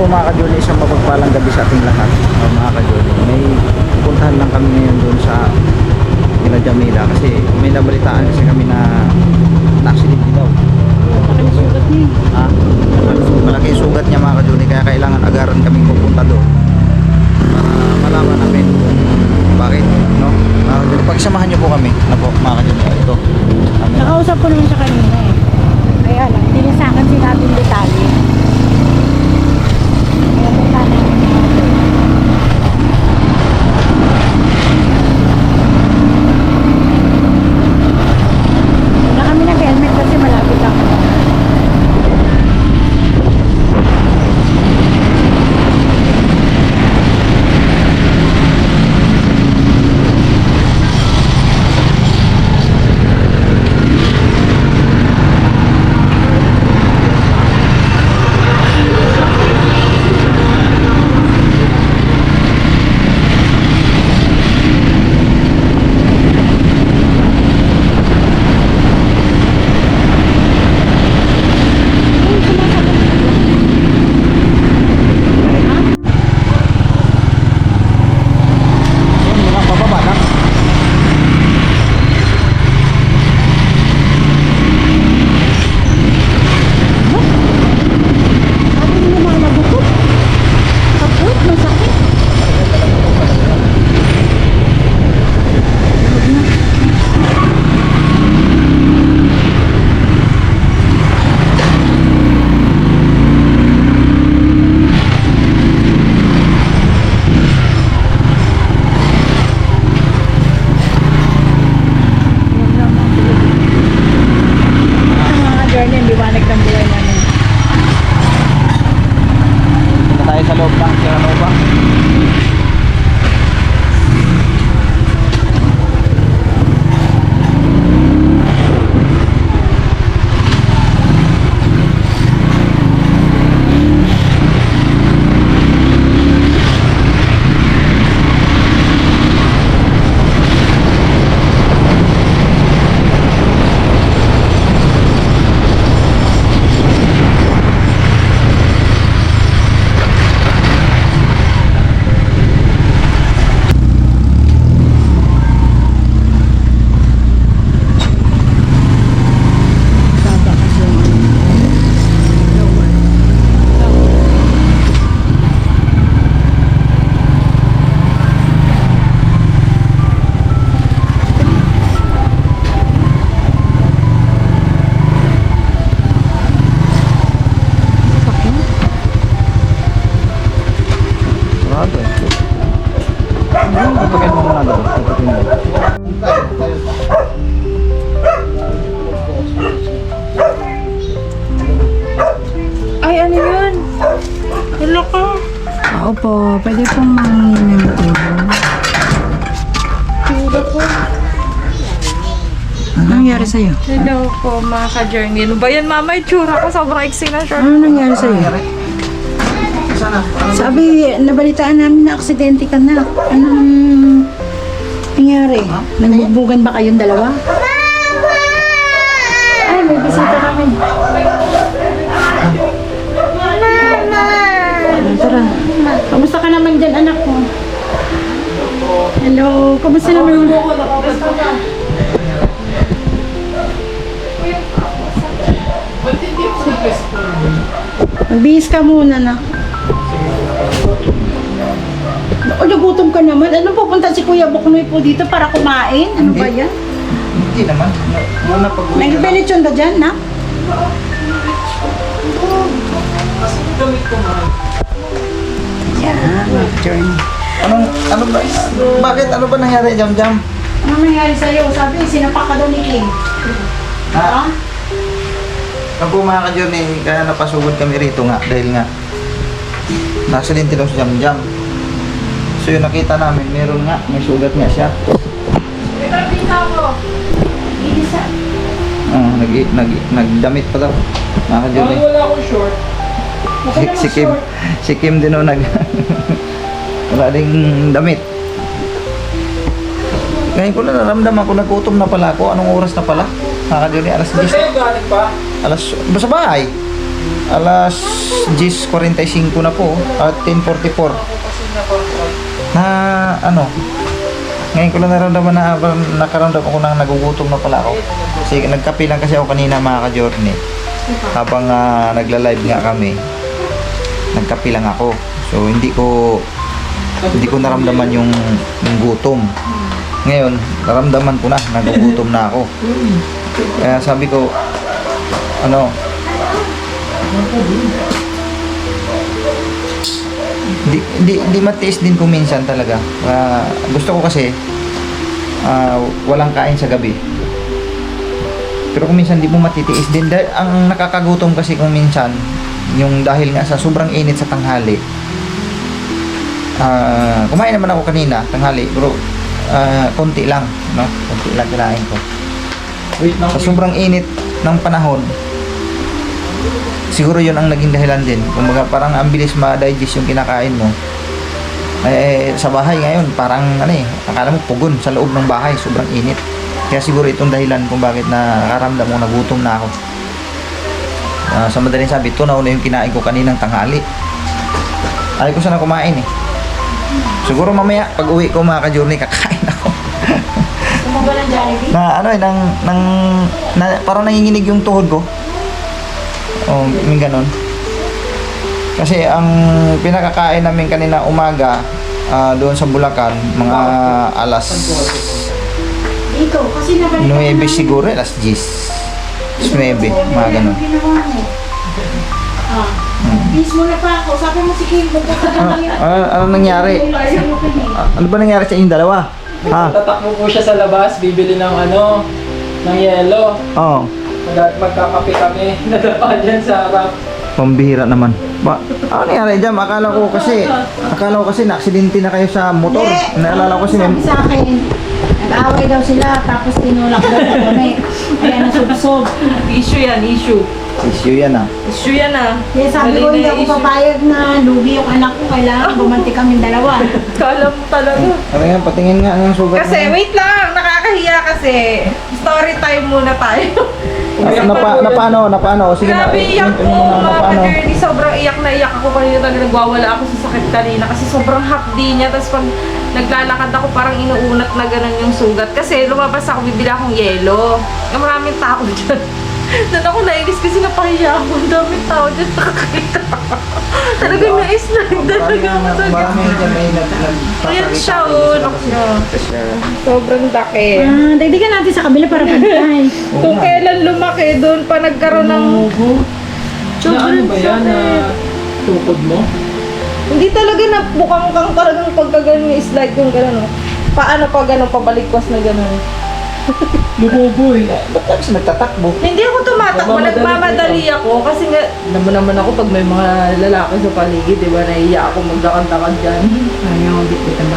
po mga ka-Jolly, isang mapagpalang gabi sa ating lahat. Mga ka-Jolly, may pupuntahan lang kami ngayon doon sa Villa Jamila kasi may nabalitaan kasi kami na na-accident daw. Malaki yung sugat niya. Ha? Malaki yung sugat niya mga ka-Jolly, kaya kailangan agaran kaming pupunta doon para malaman namin kung bakit, no? Mga ka-Jolly, pagsamahan niyo po kami na po mga ka-Jolly. Ito. Nakausap ko naman siya kanina eh. Kaya lang, hindi niya sa akin sinabing detalye. Kaya punta na yung wala kami nag-helmet kasi malapit ako. liwanag ng buhay namin. Punta tayo sa loob ng Sierra Nova. Ay, ano yun? Hello ka. Opo, pwede pong mangingin ng tulong. Tura ko. Ano nangyari sa'yo? Hello po mga ka-journey. Ano ba yan mama? Itsura ko sobrang iksi na short. Ano nangyari sa'yo? Sabi, nabalitaan namin na aksidente ka na. Anong nangyari? Nagbugbugan ba kayong dalawa? Ay, may bisita kami. Tara. Kamusta ka naman dyan, anak ko? Hello, kamusta naman? Magbihis ka muna, anak. O, nagutom ka naman. Ano pupunta si Kuya Buknoy po dito para kumain? Ano ba yan? Hindi naman. Muna pag-uwi ka lang. Nag-belechon ka dyan, na? Yan, journey. Ano ba? Bakit? Ano ba nangyari, Jam Jam? Ano nangyari sa'yo? Sabi, sinapak ka daw ni King. Ha? Ano po mga ka-journey, kaya napasugod kami rito nga dahil nga na-accidente daw si Jam Jam. So yung nakita namin, meron nga, may sugat nga siya. Isa. Nagdamit pa daw. Mga ka-journey. Wala akong short. Si Kim din o wala ding damit. Ngayon ko na naramdaman ko, nagutom na pala ako. Anong oras na pala? Mga ka-journey, alas 10. Saan kayo galing pa? Sa bahay. alas 10:45 na po at 10:44 na ano, ngayon ko lang naramdaman na nakaramdam ako ng nagugutom na pala ako. Kasi nagkape lang kasi ako kanina mga ka-journey. Habang nagla-live nga kami, nagkape lang ako. So hindi ko naramdaman yung gutom. Ngayon, naramdaman ko na, nagugutom na ako. Kaya sabi ko, ano, di matiis din kung minsan talaga. Gusto ko kasi walang kain sa gabi. Pero kung minsan di mo matitiis din dahil ang nakakagutom kasi kung minsan yung dahil nga sa sobrang init sa tanghali. Kumain naman ako kanina tanghali, pero konti lang, no? Konti lang kinain ko. Sa sobrang init ng panahon, siguro yun ang naging dahilan din. Kumbaga parang ang bilis ma-digest yung kinakain mo. Sa bahay ngayon, parang akala mo pugon sa loob ng bahay, sobrang init. Kaya siguro itong dahilan kung bakit nakaramdam mo nagutom na ako. Sa madaling sabi, ito na yung kinain ko kaninang tanghali. Ayaw ko sana kumain eh. Siguro mamaya, pag uwi ko mga ka-journey, kakain ako. Sumaba ng Jollibee? Parang nanginginig yung tuhod ko. May ganon. Kasi ang pinakakain namin kanina umaga, doon sa Bulacan, mga alas Ikaw, kasi nabalik 9 siguro, alas 10. 9, mga ganon. Please muna pa ako. Sabi mo si Kim, pupunta na lang yun. Ano nangyari? Ano ba nangyari sa inyong dalawa? Tatakbo po siya sa labas, bibili ng ng yelo. Oo. Magkakape kami, nadapa dyan sa harap. Pambihira naman. Ano nangyari dyan? Akala ko kasi na-aksidente na kayo sa motor. Naalala ko kasi Sabi sa akin, nag-away daw sila, tapos tinulak daw sa kami. Kaya nasubsob. Issue yan, issue. issue yan Issue yan Kaya sabi ko, hindi ako papayag na lugi yung anak ko. Kailangan bumanti kami dalawa. Kala mo talaga. Ano yan? Patingin nga ng sugat Kasi, mo. wait lang, nakakahiya kasi. Story time muna tayo. Napaano? Sige na. Grabe, iyak kwento ko, mo muna, mga napaano? ka-journey. Sobrang iyak na iyak ako kanina talaga. Nagwawala ako sa sakit kanina kasi sobrang hapdi niya. Tapos pag naglalakad ako, parang inuunat na ganun yung sugat. Kasi lumabas ako, bibili akong yelo. Maraming tao dyan. Doon ako nainis kasi napahiya ako. Ang daming tao dyan nakakita. Talagang na-slide talaga ako talaga. Marami dyan may Ayan siya, oh. Sobrang daki. Dagdagan natin sa kabila para pantay. Kung kailan lumaki, doon pa nagkaroon ng... Na ano ba yan na tukod mo? Hindi talaga na mukhang kang talagang pagkaganon yung slide yung gano'n. Paano pa gano'n, pabalikwas na gano'n. Lumuboy. Ba't kasi nagtatakbo? Hindi ako tumatakbo, nagmamadali ako. Kasi nga, naman ako pag may mga lalaki sa paligid, di ba, naiiya ako maglakad-lakad dyan. Ayaw, bit-bit ang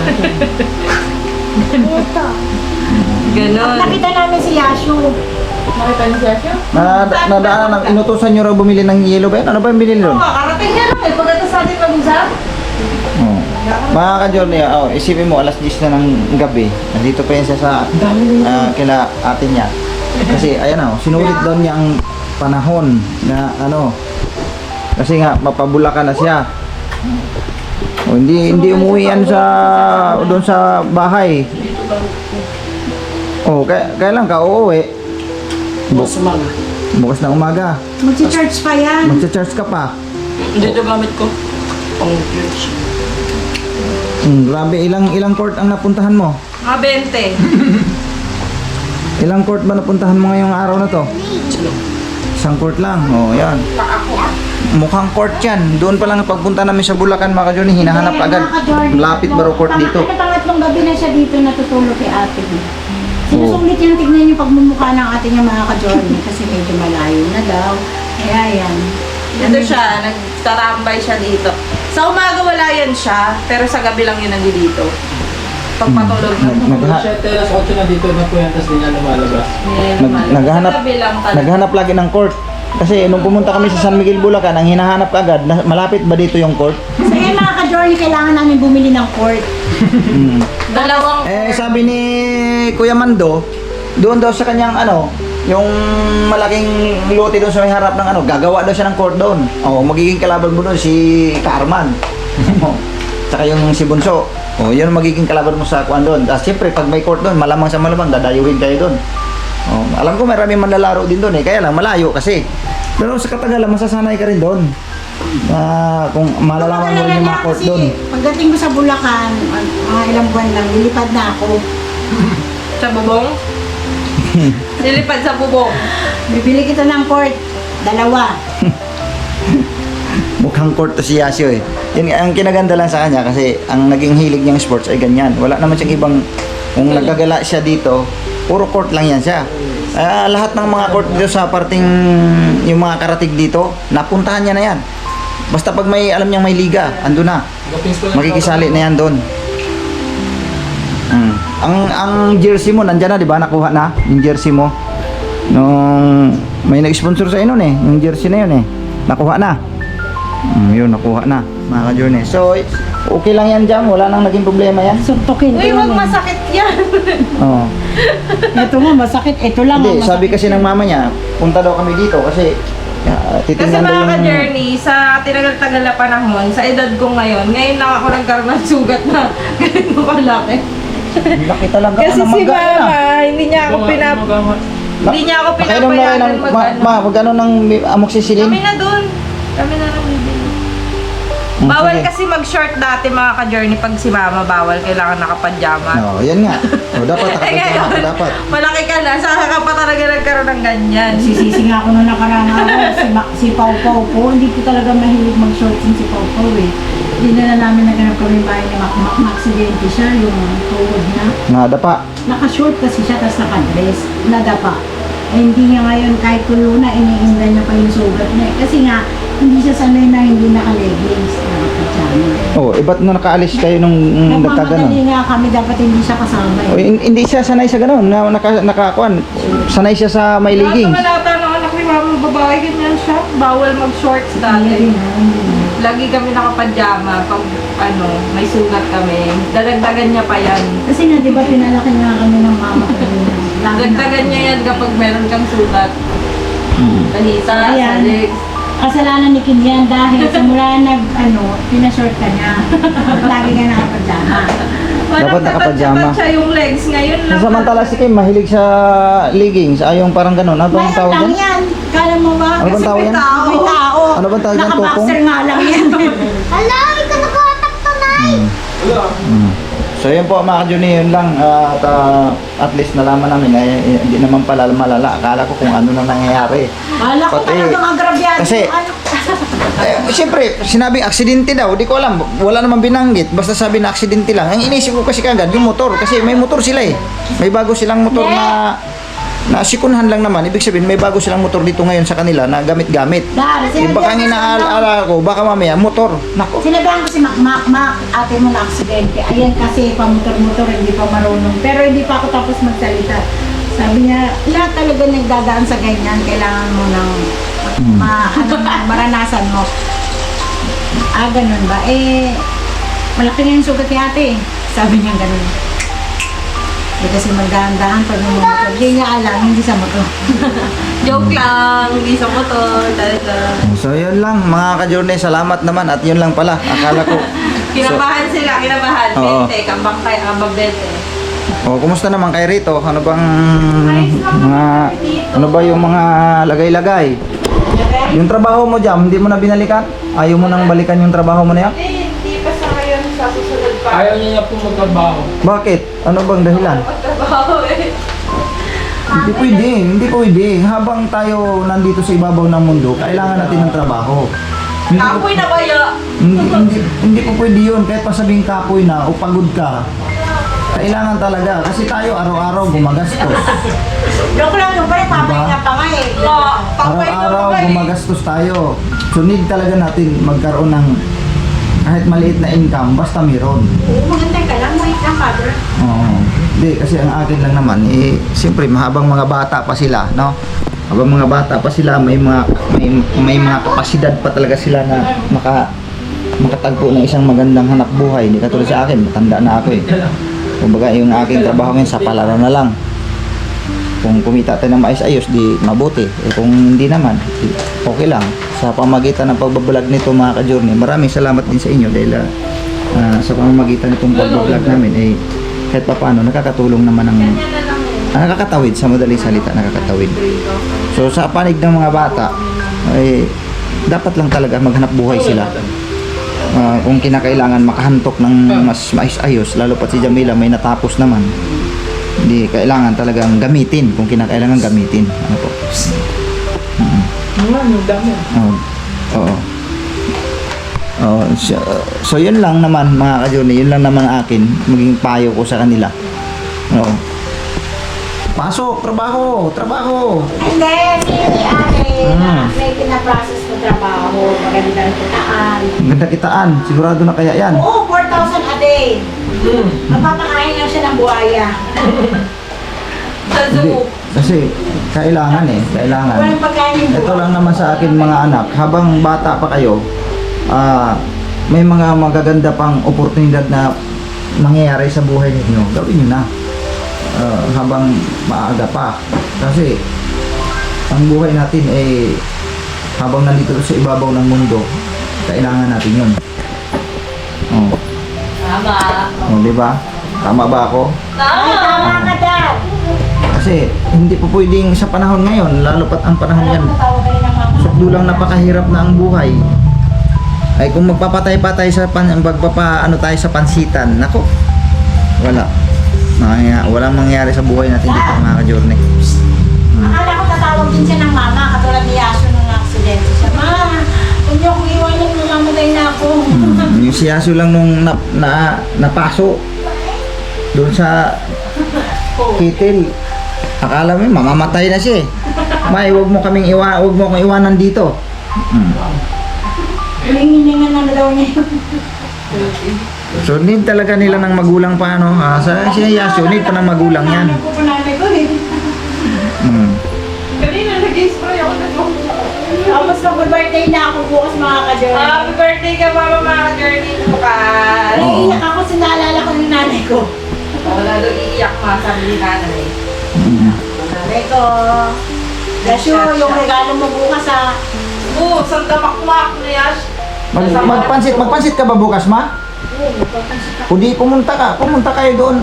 bata. Ganon. Nakita namin si Yashu. Nakita niyo siya siya? Nadaanan ng inutusan nyo raw bumili ng yelo ba yan? Ano ba yung binili doon? Karating niya lang eh, pagkatapos natin mag-usap. Oh. Mga ka-journey, isipin mo alas 10 na ng gabi. Nandito pa yan siya sa kila atin niya. Kasi ayan sinulit daw niya ang panahon na kasi nga mapabulakan na siya. Hindi umuwi yan doon sa bahay. Kailan ka uuwi? Bukas ng umaga. Magsi-church pa yan. Magsa-charge ka pa. Dito gamit ko. Pang church. Grabe, ilang court ang napuntahan mo? Mga 20. Ilang court ba napuntahan mo ngayong araw na to? Isang court lang. Yan. Mukhang court yan. Doon pa lang pagpunta namin sa Bulacan, mga ka-journey, hinahanap agad. Lapit ba raw court dito? Pangatlong gabi na siya dito natutulog kay ate. Sinusulit niya, tignan yung pagmumukha ng ate niya mga ka-journey kasi medyo malayo na daw. Kaya yan. Dito siya, nagtarambay siya dito. Sa umaga wala yan siya, pero sa gabi lang yun nandito. Pagpatulog na. Siya, teras 8 na dito na po yan, tapos di niya lumalabas. Naghahanap- Sa gabi lang talaga. Naghanap lagi ng court. Kasi nung pumunta kami sa San Miguel, Bulacan, ang hinahanap agad, malapit ba dito yung court? So yan mga ka-journey, kailangan namin bumili ng court. Dalawang Sabi ni Kuya Mando, doon daw sa kanyang yung malaking lote doon sa may harap ng ano, gagawa daw siya ng court doon. Oh, magiging kalaban mo doon si Carman. Oh, tsaka yung si Bunso. Oh, yun ang magiging kalaban mo sa kuan doon. Siyempre, pag may court doon, malamang sa malamang, dadayuhin kayo doon. Oh, alam ko maraming manlalaro din doon eh, kaya lang malayo kasi. Pero sa katagalan, masasanay ka rin doon. Kung malalaman mo rin yung mga court Kasi doon. pagdating ko sa Bulacan, mga ilang buwan lang, lilipad na ako. Sa bubong? Nilipad sa bubong. Bibili kita ng court, 2. Mukhang court to si Yasio eh. Yun, ang kinaganda lang sa kanya kasi ang naging hilig niyang sports ay ganyan. Wala naman siyang ibang, kung nagkagala siya dito, puro court lang yan siya. Lahat ng mga court dito sa parting, yung mga karatig dito, napuntahan niya na yan. Basta pag may, alam niyang may liga, ando na. Makikisali na yan doon. Ang jersey mo, nandyan na, di ba? Nakuha na yung jersey mo. Nung may nag-sponsor sa inyo eh, yung jersey na yun eh. Nakuha na. Yun, nakuha na, mga ka-journey. So, okay lang yan dyan, wala nang naging problema yan. Suntukin. Uy, wag masakit yan. Oo. Ito nga, masakit. Ito lang. Hindi, ang sabi masakit. kasi ng mama niya, punta daw kami dito kasi Kasi titingnan daw mga yung... ka-journey, sa tinagal-tagal na panahon, sa edad ko ngayon lang ako nagkaroon ng sugat na ganito kalaki. Laki talaga Kasi ng si mangga yan, ah. mama, hindi niya ako Pakainom na rin ng, mag-ano. mag-ano ng amoxicillin. Kami na dun. Kami na lang bibili. Bawal kasi mag-short dati mga ka-journey pag si mama bawal. Kailangan nakapadyama. No, yan nga. O, dapat nakapagpapalama ka dapat. Malaki ka na. Saka ka pa talaga nagkaroon ng ganyan. Sisisi nga ako nung nakarang araw, si Pau Pau po. Hindi ko talaga mahilig mag-short si Pau Pau eh. Hindi na namin naganap kami yung bahay ni Makmak. Aksidente siya, yung tuhod niya. Nadapa. Naka-short kasi siya, tapos naka-dress. Nadapa. Eh, hindi niya ngayon kahit tulo na, iniinda niya pa yung sugat niya. Kasi nga, hindi siya sanay na hindi naka-leggings, naka-pajama. Oh, ba't na nakaalis kayo nung nagkaganon? Nagmamadali nga kami, dapat hindi siya kasama. O, hindi siya sanay sa ganon, nakakuan. Sanay siya sa may leggings. Lahat ng anak ni mama babae, ganyan siya. Bawal mag-shorts dati. Lagi kami nakapadyama pag may sugat kami. Dadagdagan niya pa yan. Kasi nga, di ba pinalaki nga kami ng mama ko. Dagdagan niya yan kapag meron kang sugat. Kanita, sa Ayan. legs. Kasalanan ni Kim yan dahil simula pinashort ka niya. Lagi ka nakapajama. Dapat nakapadyama. Dapat siya yung legs ngayon lang. Samantala si Kim, mahilig sa leggings. Yung parang ganon. Ano bang Mayroon tawag lang dyan? yan. Kala mo ba? Ano bang Kasi tawag may yan? tao. May tao. Ano bang tawag yan? Tukong? Naka-boxer nga lang yan. Hala, ikaw nakatak to na. So yun po mga ka-journey, yun lang. At least nalaman namin na hindi naman pala malala. Akala ko kung ano na nangyayari. Kala ko Pati- talagang agrabyado. kasi- yung anak. Siyempre, sinabing aksidente daw. Di ko alam. Wala namang binanggit. Basta sabi na aksidente lang. Ang inisip ko kasi kagad, yung motor. Kasi may motor sila eh. May bago silang motor na sikunhan lang naman. Ibig sabihin, may bago silang motor dito ngayon sa kanila na gamit-gamit. Dahil Eh, baka ang inaala ko, baka mamaya, motor. Nako. Sinabihan ko si Mak, ate mo na aksidente. Ayan kasi pamotor-motor, hindi pa marunong. Pero hindi pa ako tapos magsalita. Sabi niya, lahat talaga nagdadaan sa ganyan. Kailangan mo ng maranasan mo. Ganun ba? Malaki na yung sugat ni ate. Sabi niya ganun. Kasi magdahan-dahan pag may motor. Hindi niya alam, hindi sa motor. Joke lang, hindi sa motor. So yun lang mga ka-journey, salamat naman at yun lang pala. Akala ko. Kinabahan sila, kinabahan. Oo. Bente, kambang kay Ababete. Kumusta naman kay Rito? Ano bang Ayos lang mga naman kay Rito. ano ba yung mga lagay-lagay? Yung trabaho mo diyan, hindi mo na binalikan? Ayaw mo nang balikan yung trabaho mo na yan? Hindi pa sa ngayon sa susunod pa. Ayaw niya po magtrabaho. Bakit? Ano bang dahilan? Magtrabaho eh. Hindi pwede. Habang tayo nandito sa ibabaw ng mundo, kailangan natin ng trabaho. Hindi, Kapoy na kaya. hindi po pwede yun. Kahit pa sabing kapoy na o pagod ka, kailangan talaga. Kasi tayo araw-araw gumagastos. Joke lang, yung pala, papahinga pa nga eh. Araw-araw gumagastos tayo. So need talaga natin magkaroon ng kahit maliit na income, basta meron. Maganda ka lang, wait lang, father. Oo. Hindi, kasi ang akin lang naman, siyempre, mahabang mga bata pa sila, no? Habang mga bata pa sila, may mga kapasidad pa talaga sila na makatagpo ng isang magandang hanap buhay. Hindi katulad sa akin, matanda na ako eh. Kumbaga, yung aking trabaho ngayon sa palaran na lang. Kung kumita tayo ng maayos-ayos, di mabuti. Kung hindi naman, okay lang. Sa pamamagitan ng pagbablog nito mga ka-journey, maraming salamat din sa inyo dahil sa pamamagitan nitong pagbablog namin, kahit pa paano, nakakatulong naman ng nakakatawid, sa madaling salita, nakakatawid. So sa panig ng mga bata, dapat lang talaga maghanap buhay sila. Kung kinakailangan makahantok ng mas maayos-ayos, lalo pa si Jamila may natapos naman, hindi kailangan talagang gamitin kung kinakailangan gamitin. Ano po? Dami. Oo. So yun lang naman mga ka-journey, yun lang naman akin, maging payo ko sa kanila. Oo. Pasok, trabaho. Hindi, si ate, may pinaprocess na trabaho, magandang kitaan. Ganda kitaan, sigurado na kaya yan. Oo, 4,000 a day. Napapakain lang siya ng buhaya. Sa Hindi, zoo. kasi kailangan. Walang pagkain yung Ito buhay. lang naman sa akin mga anak, habang bata pa kayo, may mga magaganda pang oportunidad na mangyayari sa buhay ninyo, gawin nyo na. Habang maaga pa. Kasi ang buhay natin habang nandito sa ibabaw ng mundo, kailangan natin yun. Tama. Di ba? Tama ba ako? Ay, tama ka, Dad. Kasi hindi po pwedeng sa panahon ngayon, lalo pat ang panahon yan, Tawag kayo ng mama. dulang napakahirap na ang buhay. Ay kung magpapatay-patay sa ano tayo sa pansitan, nako, wala. Walang mangyayari sa buhay natin dito mga ka-journey. Akala ko tatawag din siya ng mama, katulad ni Yaso nung aksidente siya. Ma, huwag niyo akong iwanan, mamamatay na ako. Yung si Yasu lang nung napaso doon sa kitil. Akala mo mamamatay na siya. May, wag mo akong iwanan dito. Hilingan na daw niya. So need talaga nila ng magulang pa ano. Sa si Yasu need pa ng magulang yan. Ano po nanay ko eh. Kanina nag-spray ako ng Tapos mag-birthday na ako bukas mga ka-journey. Happy birthday ka, Mama, mga journey bukas. Naiiyak ako kasi naalala ko yung nanay ko. Lalo iiyak ma, sabi ni nanay. Nanay ko. Bless you, yung regalo mo bukas ha. Oo, sanda makmak na yash. Magpansit ka ba bukas, ma? Kundi pumunta kayo doon.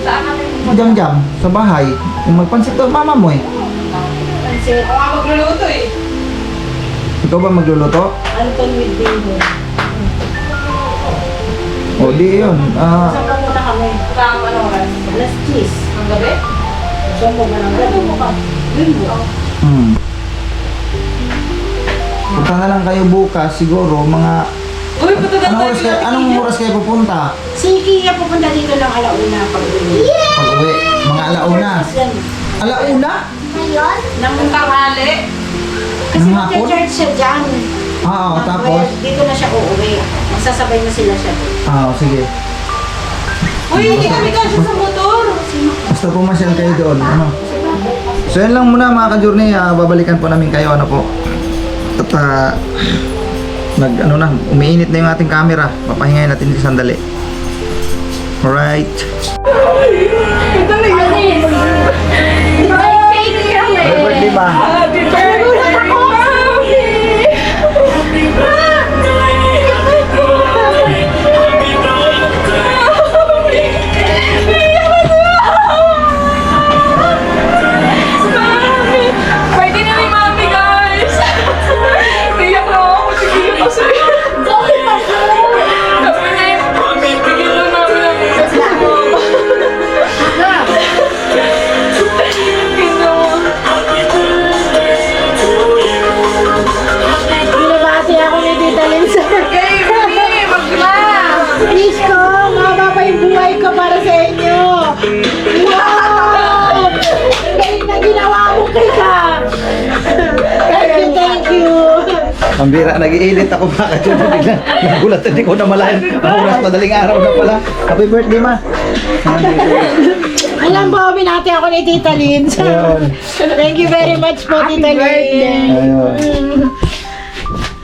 Saan natin Jam-jam sa bahay. Yung magpansit doon mama mo eh. Pansit. Ako nga magluluto eh. Ikaw ba magluluto? Anton with Bingo. O di yun. Saan ka muna kami? Tama ano oras? Alas 10. Ang gabi? Saan mo man ang gabi? Bingo. Punta na lang kayo bukas siguro mga Uy, pataganda anong oras kayo pupunta? Si Kia pupunta dito ng alauna pag-uwi. Pag-uwi. Mga alauna. Alauna? Ngayon? Nang tanghali. kasi Ng hapon? mag-church siya dyan. Oo, tapos? Dito na siya uuwi. Magsasabay na sila siya. Sige. Uy, hindi kami kasi sa motor. Basta pumasyal kayo doon. Ano? So yan lang muna mga ka-journey. Babalikan po namin kayo. Ano po? At umiinit na yung ating camera. Papahingayin natin dito sandali. Alright. Happy birthday ba? Happy birthday, Mami! Birthday na ni Mami, guys! Iyak na ako, tigil pa sa'yo. Sabi na, tigil lang namin ang kasi mama. Binabati ako ni Tita Lisa. Hey, Mami! Magla! Please ko, mama pa yung buhay ko para sa inyo. Wow! Ang galing na ginawa mo kaya. Thank you. Ang bira, nag-iinit ako baka dyan. Biglang nagulat, hindi ko na malayan. Ang oras, madaling araw na pala. Happy birthday, ma. Alam mo, binati ako ni Tita Lynn. Ayun. Thank you very much po, Tita Lynn. Ayun.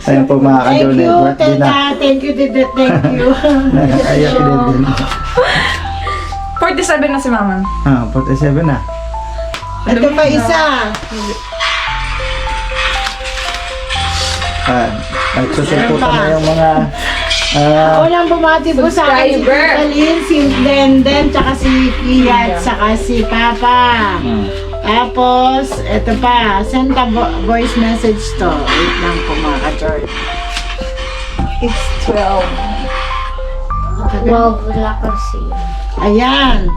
Ayun po mga Thank ka-journey. you, Birthday na. Tita. Thank you, Tita. Thank you. Ayak din. 47 na si Mama. 47 na. Ito pa isa. Nagsusulputan na yung mga Unang bumati po sa akin si Subscriber. Tita Lynn, si Denden, tsaka si Pia, tsaka si Papa. Tapos, ito pa, send ka voice message to. Wait lang po mga ka-George. It's 12. Wow, wala kasi. Ayan.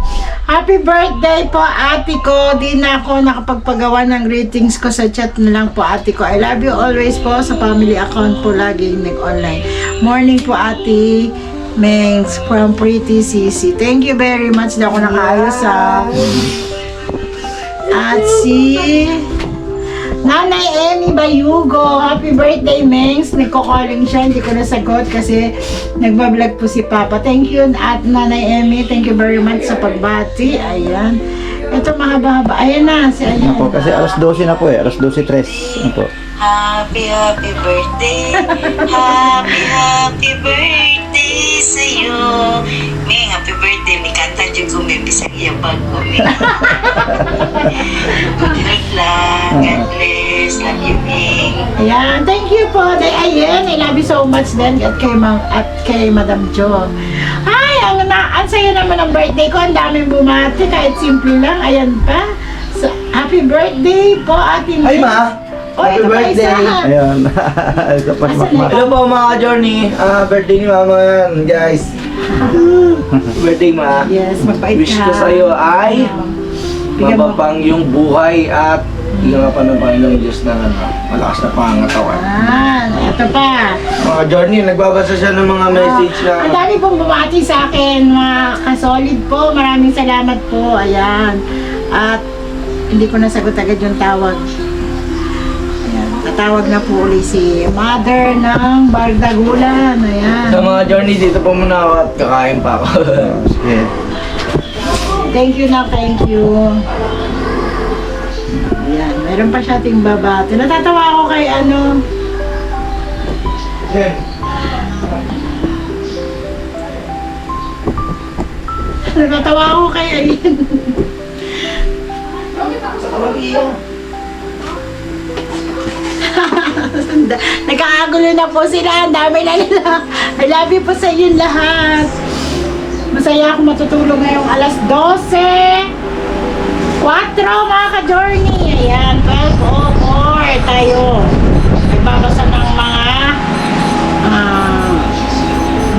Happy birthday po, ate ko. Di na ako nakapagpagawa ng greetings ko sa chat na lang po, ate ko. I love you always po. Sa family account po laging nag-online. Morning po, ate Mengs from Pretty Sisi. Thank you very much. Di ako nakaayos At si Nanay Emmy Bayugo. Happy birthday, Mengs. Nagko-calling siya. Hindi ko nasagot kasi nagbablog po si Papa. Thank you, at Nanay Emmy. Thank you very much sa pagbati. Ayan. Ito mahaba-haba. Ayan na. Si Ayan. po, kasi alas 12 na po alas 12:03. Ano po? Happy birthday, happy birthday sa'yo. May happy birthday, may kanta dyan kung may bisag iya pag kumi. Good luck lang, God bless, love you, Ming. Ayan. Thank you po. Ayan. I love you so much din. At kay Madam Jo. Ay, ang saya naman ng birthday ko. Ang daming bumati. Kahit simple lang. Ayan pa. So, happy birthday po, Ate Ay, Mengs. ma! Oh, Happy ito pa birthday! isa. Ayun. Ito pa Asan mama. na? Hello po mga journey, birthday ni mama yan, guys. Birthday ma. Yes, mabait Wish ko ka. sa'yo ay Bigyan mo. mababang yung buhay at bigyan pa ng Panginoong Diyos na malakas na pangangatawan. Ito pa. Mga journey, nagbabasa siya ng mga message Ang na dami pong bumati sa akin, mga kasolid po. Maraming salamat po. Ayan. At hindi ko nasagot agad yung tawag. Ayan. Tatawag na po ulit si Mother ng Bardagulan. Ayan. sa mga journey dito po muna ako at kakain pa ako. Sige. Thank you na, thank you. Ayan. Meron pa siya ating babati. Natatawa ako kay ano. Natatawa ako kay Ayan. Nagkakagulo na po sila. Ang dami na nila. I love you po sa inyo lahat. Masaya ako matutulog ngayong alas 12. 4 mga ka-journey. Ayan, 12:04 tayo. Nagbabasa ng mga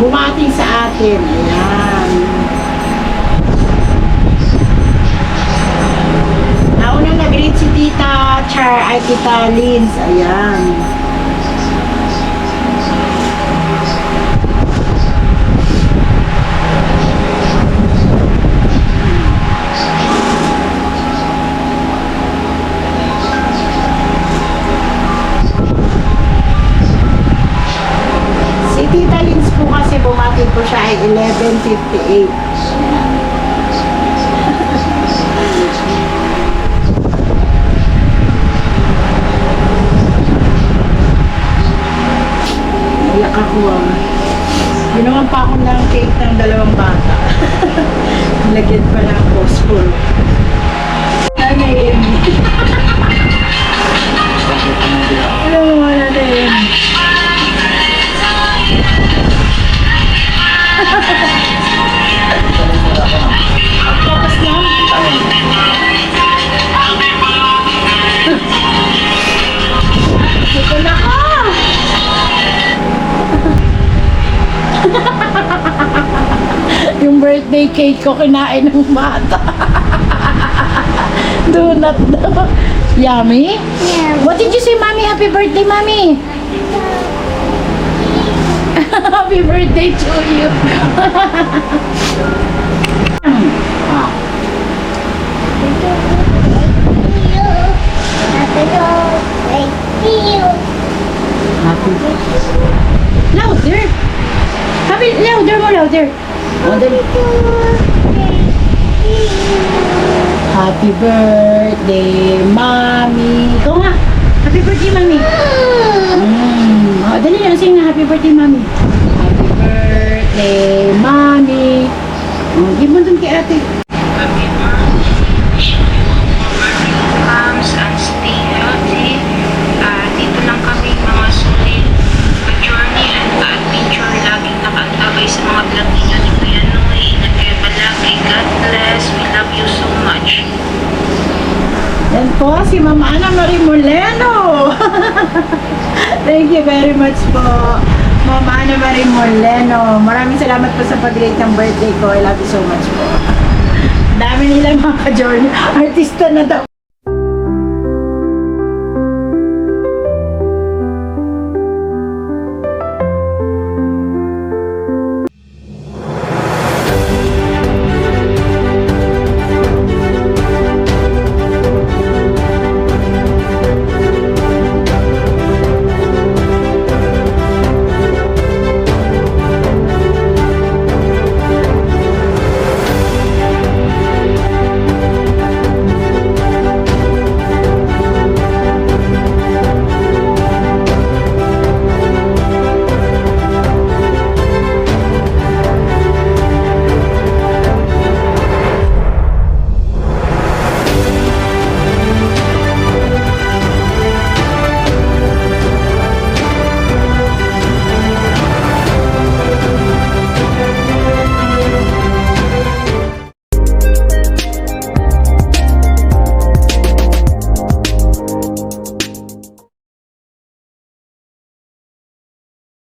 bumati sa atin. Ayan. Naunang nag-greet si Tita Char ay Tita Lins. Ayan. Si Tita Lins po kasi bumati po siya ay 11:58. Iyak ako Ginawan pa ako ng cake ng 2 bata. Lagyan pa ng phosphor. Ano yun? Ano mo na yun? Tapos na? Ito na ka! Yung birthday cake ko kinain ng bata. Donut daw. Yummy? Yeah. What did you say, Mommy? Happy birthday, Mommy! Happy birthday to you! Happy Louder! Happy, louder mo, louder! Oh, dali. Happy birthday, Mommy! Ikaw nga! Happy birthday, Mommy! Oh, dali lang, sing na. Happy birthday, Mommy! Happy birthday, Mommy! Oh, give mo dun kay ate. Thank you very much po. Ma'am Ana Marie Morleno. Maraming salamat po sa pag-rate ng birthday ko. I love you so much po. Dami nila mga ka-journey. Artista na daw.